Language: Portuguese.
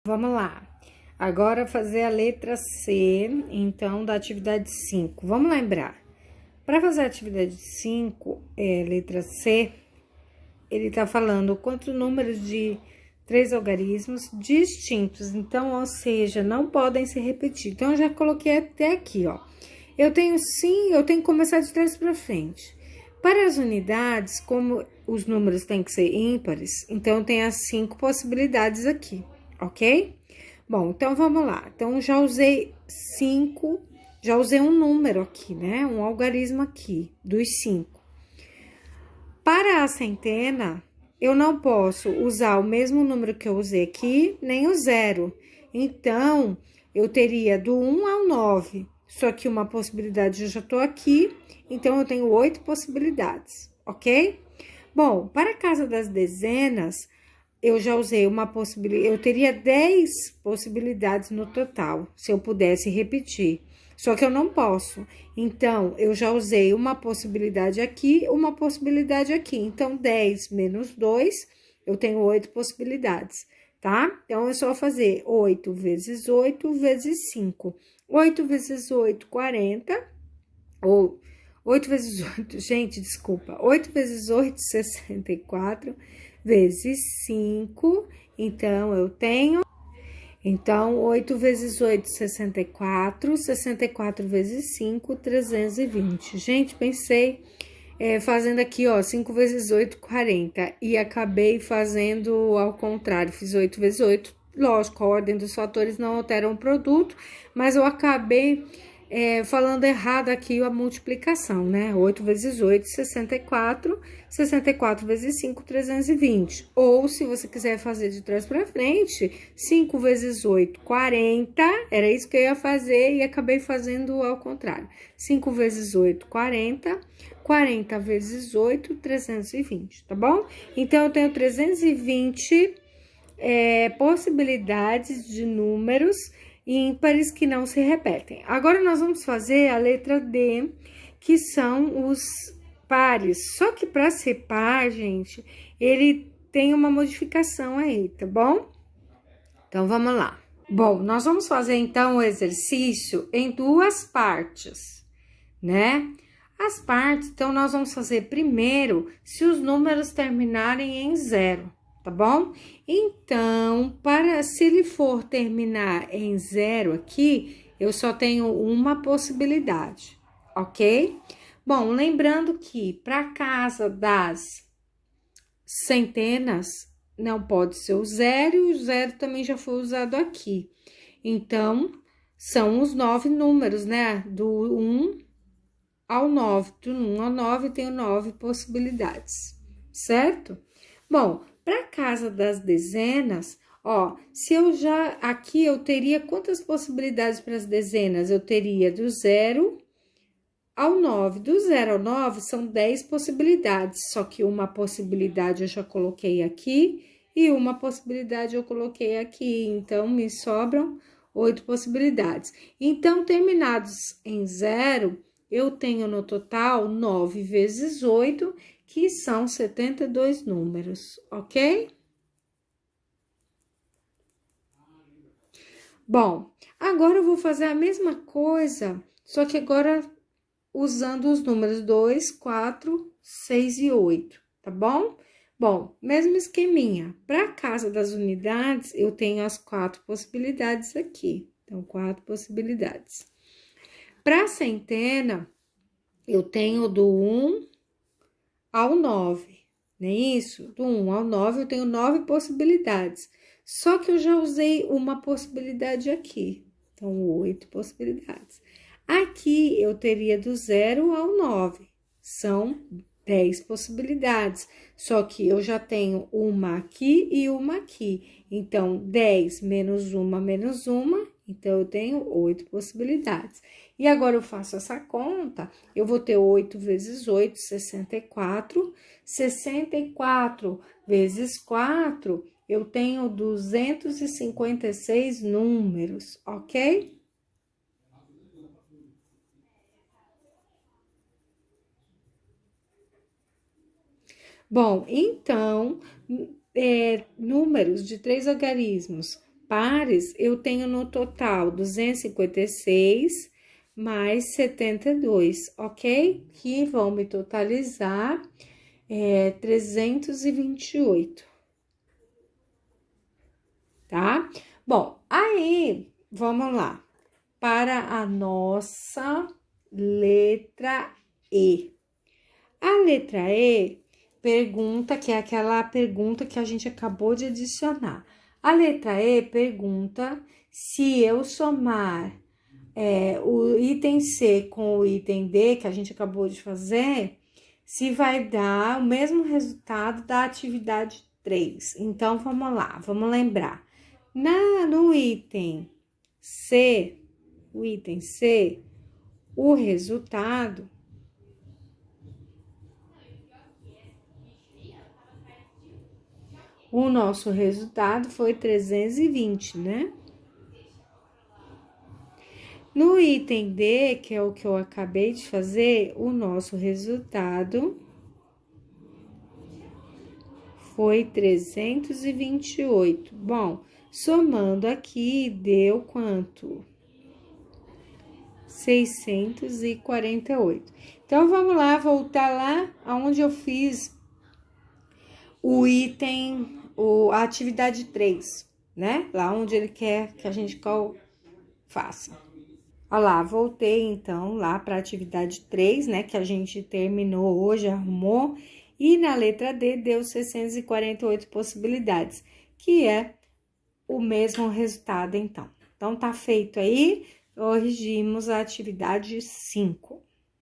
Vamos lá. Agora fazer a letra C, então, da atividade 5. Vamos lembrar. Para fazer a atividade 5, letra C, ele tá falando quantos números de 3 algarismos distintos. Então, ou seja, não podem se repetir. Então, eu já coloquei até aqui, ó. Eu tenho que começar de trás para frente. Para as unidades, como os números têm que ser ímpares, então tem as 5 possibilidades aqui, ok? Bom, então vamos lá. Então, já usei um número aqui, né? Um algarismo aqui, dos 5. Para a centena, eu não posso usar o mesmo número que eu usei aqui, nem o 0. Então, eu teria do 1 ao 9. Só que uma possibilidade eu já tô aqui, então eu tenho 8 possibilidades, ok? Bom, para a casa das dezenas, eu já usei uma possibilidade, eu teria 10 possibilidades no total, se eu pudesse repetir. Só que eu não posso. Então, eu já usei uma possibilidade aqui, uma possibilidade aqui. Então, 10 menos 2, eu tenho 8 possibilidades, tá? Então, é só fazer 8 vezes 8 vezes 5. 8 vezes 8, 40. Ou 8 vezes 8, gente, desculpa. 8 vezes 8, 64. Vezes 5. Então, eu tenho... Então, 8 vezes 8, 64. 64 vezes 5, 320. Gente, pensei fazendo aqui, ó, 5 vezes 8, 40. E acabei fazendo ao contrário. Fiz 8 vezes 8. Lógico, a ordem dos fatores não altera o produto, mas eu acabei falando errado aqui a multiplicação, né? 8 vezes 8, 64. 64 vezes 5, 320. Ou, se você quiser fazer de trás para frente, 5 vezes 8, 40. Era isso que eu ia fazer e acabei fazendo ao contrário. 5 vezes 8, 40. 40 vezes 8, 320, tá bom? Então, eu tenho 320 possibilidades de números ímpares que não se repetem. Agora, nós vamos fazer a letra D, que são os pares. Só que para ser par, gente, ele tem uma modificação aí, tá bom? Então, vamos lá. Bom, nós vamos fazer, então, o exercício em duas partes, né? As partes, então, nós vamos fazer primeiro se os números terminarem em 0, tá bom? Então, se ele for terminar em 0 aqui, eu só tenho uma possibilidade, ok? Bom, lembrando que para casa das centenas, não pode ser o 0, e o 0 também já foi usado aqui. Então, são os 9 números, né? Do 1 ao 9. Do 1 ao 9, eu tenho 9 possibilidades, certo? Bom, para casa das dezenas, ó, se eu já... Aqui eu teria quantas possibilidades para as dezenas? Eu teria do 0 ao 9. Do 0 ao 9 são 10 possibilidades, só que uma possibilidade eu já coloquei aqui e uma possibilidade eu coloquei aqui. Então, me sobram 8 possibilidades. Então, terminados em 0, eu tenho no total 9 vezes 8, que são 72 números, ok? Bom, agora eu vou fazer a mesma coisa, só que agora usando os números 2, 4, 6 e 8, tá bom? Bom, mesmo esqueminha. Para a casa das unidades, eu tenho as 4 possibilidades aqui. Então, 4 possibilidades. Para a centena, eu tenho do 1 ao 9, não é isso? Do 1 ao 9, eu tenho 9 possibilidades. Só que eu já usei uma possibilidade aqui. Então, 8 possibilidades. Aqui, eu teria do 0 ao 9. São 10 possibilidades. Só que eu já tenho uma aqui e uma aqui. Então, 10 menos uma, então, eu tenho 8 possibilidades. E agora, eu faço essa conta, eu vou ter 8 vezes 8, 64. 64 vezes 4, eu tenho 256 números, ok? Bom, então, números de 3 algarismos pares, eu tenho no total 256 mais 72, ok? Que vão me totalizar 328, tá? Bom, aí, vamos lá. Para a nossa letra E. A letra E pergunta, que é aquela pergunta que a gente acabou de adicionar. A letra E pergunta se eu somar o item C com o item D, que a gente acabou de fazer, se vai dar o mesmo resultado da atividade 3. Então, vamos lá, vamos lembrar. No item C, o resultado o nosso resultado foi 320, né? No item D, que é o que eu acabei de fazer, o nosso resultado foi 328. Bom, somando aqui, deu quanto? 648. Então, vamos lá, voltar lá aonde eu fiz o item, a atividade 3, né? Lá onde ele quer que a gente faça. Olha lá, voltei então lá para a atividade 3, né? Que a gente terminou hoje, arrumou. E na letra D deu 648 possibilidades, que é o mesmo resultado, então. Então, tá feito aí, corrigimos a atividade 5.